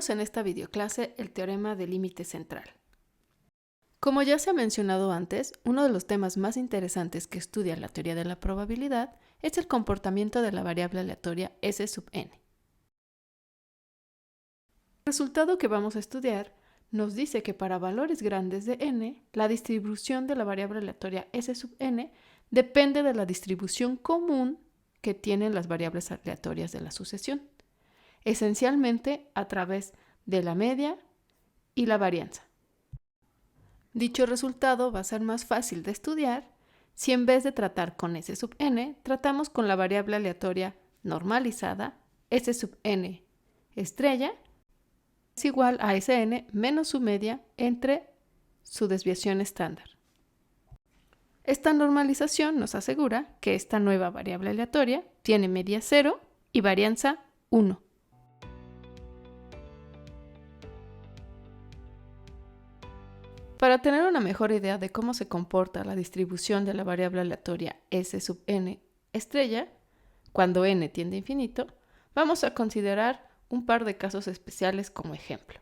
Veamos en esta videoclase el teorema del límite central. Como ya se ha mencionado antes, uno de los temas más interesantes que estudia la teoría de la probabilidad es el comportamiento de la variable aleatoria S sub n. El resultado que vamos a estudiar nos dice que para valores grandes de n, la distribución de la variable aleatoria S sub n depende de la distribución común que tienen las variables aleatorias de la sucesión, esencialmente a través de la media y la varianza. Dicho resultado va a ser más fácil de estudiar si en vez de tratar con S sub n, tratamos con la variable aleatoria normalizada S sub n estrella es igual a Sn menos su media entre su desviación estándar. Esta normalización nos asegura que esta nueva variable aleatoria tiene media 0 y varianza 1. Para tener una mejor idea de cómo se comporta la distribución de la variable aleatoria S sub n estrella, cuando n tiende a infinito, vamos a considerar un par de casos especiales como ejemplo.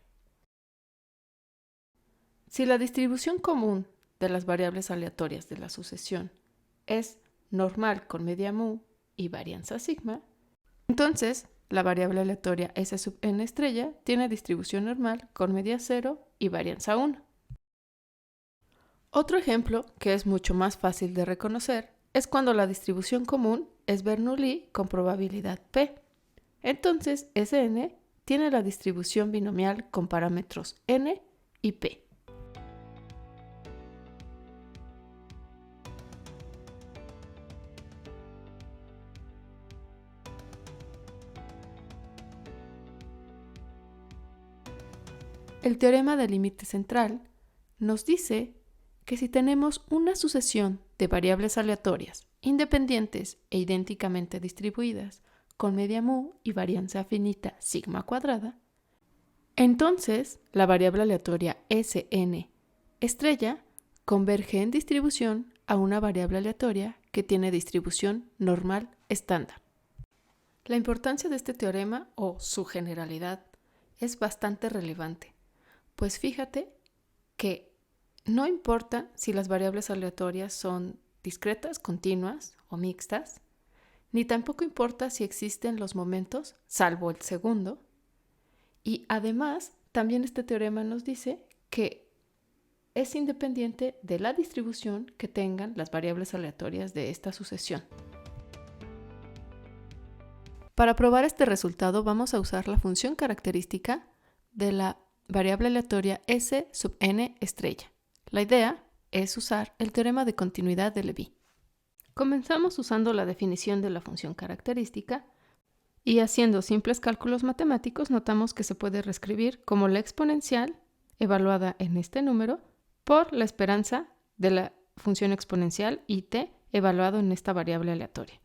Si la distribución común de las variables aleatorias de la sucesión es normal con media mu y varianza sigma, entonces la variable aleatoria S sub n estrella tiene distribución normal con media 0 y varianza 1. Otro ejemplo, que es mucho más fácil de reconocer, es cuando la distribución común es Bernoulli con probabilidad p. Entonces, Sn tiene la distribución binomial con parámetros n y p. El teorema del límite central nos dice que si tenemos una sucesión de variables aleatorias independientes e idénticamente distribuidas con media mu y varianza finita sigma cuadrada, entonces la variable aleatoria Sn estrella converge en distribución a una variable aleatoria que tiene distribución normal estándar. La importancia de este teorema, o su generalidad, es bastante relevante, pues fíjate que no importa si las variables aleatorias son discretas, continuas o mixtas, ni tampoco importa si existen los momentos, salvo el segundo, y además también este teorema nos dice que es independiente de la distribución que tengan las variables aleatorias de esta sucesión. Para probar este resultado vamos a usar la función característica de la variable aleatoria S sub n estrella. La idea es usar el teorema de continuidad de Levi. Comenzamos usando la definición de la función característica y haciendo simples cálculos matemáticos notamos que se puede reescribir como la exponencial evaluada en este número por la esperanza de la función exponencial it evaluado en esta variable aleatoria.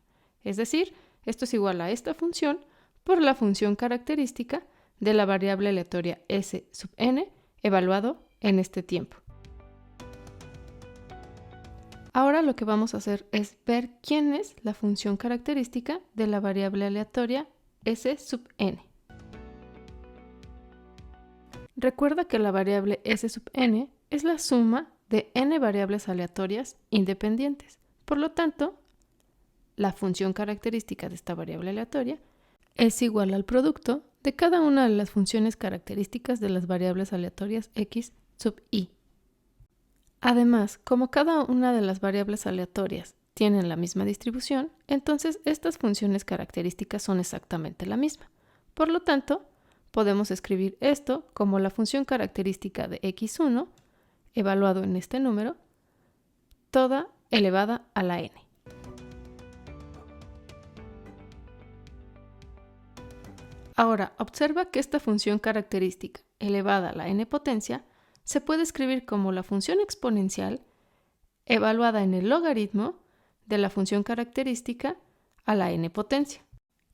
Es decir, esto es igual a esta función por la función característica de la variable aleatoria S sub n evaluado en este tiempo. Ahora lo que vamos a hacer es ver quién es la función característica de la variable aleatoria S sub n. Recuerda que la variable S sub n es la suma de n variables aleatorias independientes. Por lo tanto, la función característica de esta variable aleatoria es igual al producto de cada una de las funciones características de las variables aleatorias x sub i. Además, como cada una de las variables aleatorias tienen la misma distribución, entonces estas funciones características son exactamente la misma. Por lo tanto, podemos escribir esto como la función característica de x1, evaluado en este número, toda elevada a la n. Ahora, observa que esta función característica elevada a la n potencia se puede escribir como la función exponencial evaluada en el logaritmo de la función característica a la n potencia.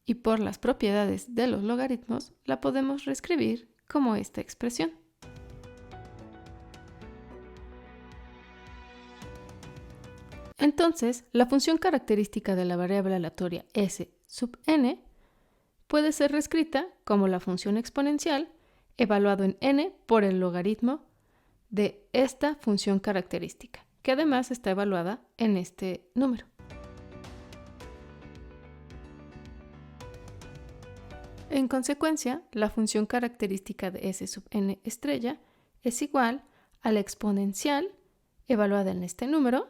Y por las propiedades de los logaritmos la podemos reescribir como esta expresión. Entonces, la función característica de la variable aleatoria S sub n puede ser reescrita como la función exponencial evaluado en n por el logaritmo de esta función característica, que además está evaluada en este número. En consecuencia, la función característica de S sub n estrella es igual a la exponencial evaluada en este número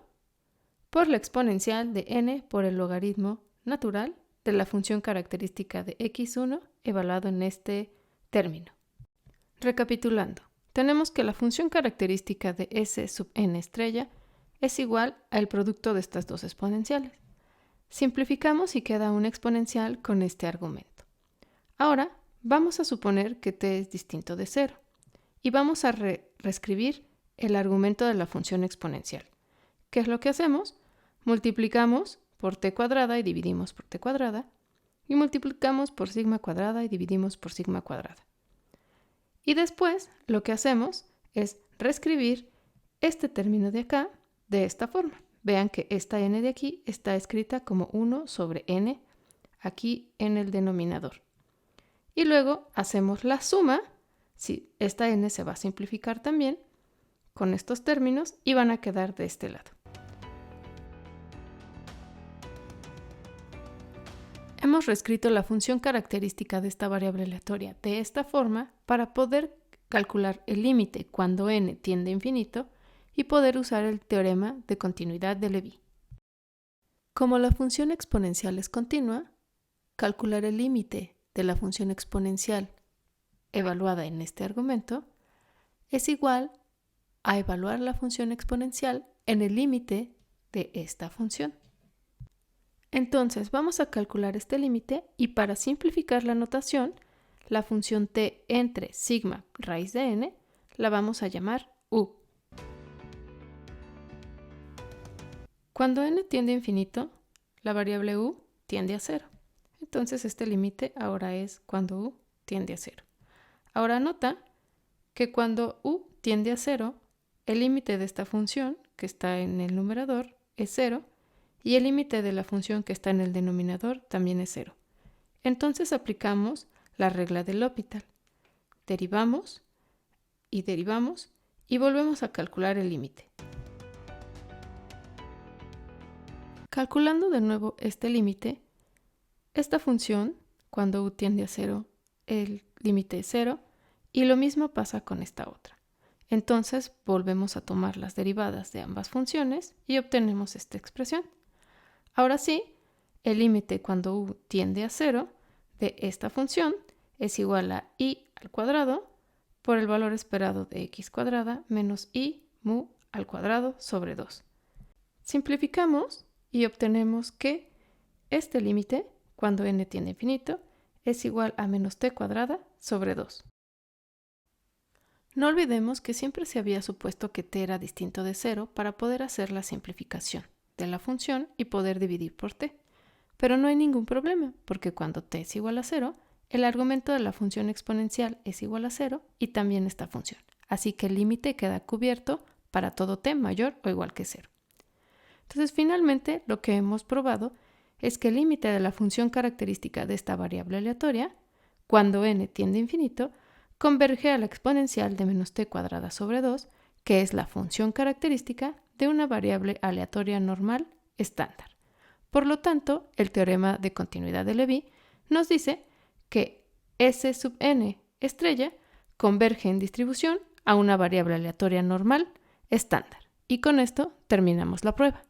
por la exponencial de n por el logaritmo natural de la función característica de x1 evaluado en este término. Recapitulando, tenemos que la función característica de S sub n estrella es igual al producto de estas dos exponenciales. Simplificamos y queda una exponencial con este argumento. Ahora vamos a suponer que t es distinto de 0 y vamos a reescribir el argumento de la función exponencial. ¿Qué es lo que hacemos? Multiplicamos por t cuadrada y dividimos por t cuadrada, y multiplicamos por sigma cuadrada y dividimos por sigma cuadrada. Y después lo que hacemos es reescribir este término de acá de esta forma. Vean que esta n de aquí está escrita como 1 sobre n aquí en el denominador. Y luego hacemos la suma, si esta n se va a simplificar también con estos términos y van a quedar de este lado. Hemos reescrito la función característica de esta variable aleatoria de esta forma para poder calcular el límite cuando n tiende a infinito y poder usar el teorema de continuidad de Levi. Como la función exponencial es continua, calcular el límite de la función exponencial evaluada en este argumento es igual a evaluar la función exponencial en el límite de esta función. Entonces vamos a calcular este límite y para simplificar la notación, la función t entre sigma raíz de n la vamos a llamar u. Cuando n tiende a infinito, la variable u tiende a 0. Entonces este límite ahora es cuando u tiende a 0. Ahora nota que cuando u tiende a 0, el límite de esta función que está en el numerador es 0 y el límite de la función que está en el denominador también es 0. Entonces aplicamos la regla del L'Hopital. Derivamos y volvemos a calcular el límite. Calculando de nuevo este límite, esta función, cuando u tiende a 0, el límite es 0 y lo mismo pasa con esta otra. Entonces volvemos a tomar las derivadas de ambas funciones y obtenemos esta expresión. Ahora sí, el límite cuando u tiende a 0 de esta función es igual a i al cuadrado por el valor esperado de x cuadrada menos i mu al cuadrado sobre 2. Simplificamos y obtenemos que este límite, cuando n tiende a infinito, es igual a menos t cuadrada sobre 2. No olvidemos que siempre se había supuesto que t era distinto de 0 para poder hacer la simplificación de la función y poder dividir por t. Pero no hay ningún problema, porque cuando t es igual a 0, el argumento de la función exponencial es igual a 0 y también esta función. Así que el límite queda cubierto para todo t mayor o igual que 0. Entonces, finalmente, lo que hemos probado es que el límite de la función característica de esta variable aleatoria, cuando n tiende a infinito, converge a la exponencial de menos t cuadrada sobre 2, que es la función característica de una variable aleatoria normal estándar. Por lo tanto, el teorema de continuidad de Levi nos dice que S sub n estrella converge en distribución a una variable aleatoria normal estándar. Y con esto terminamos la prueba.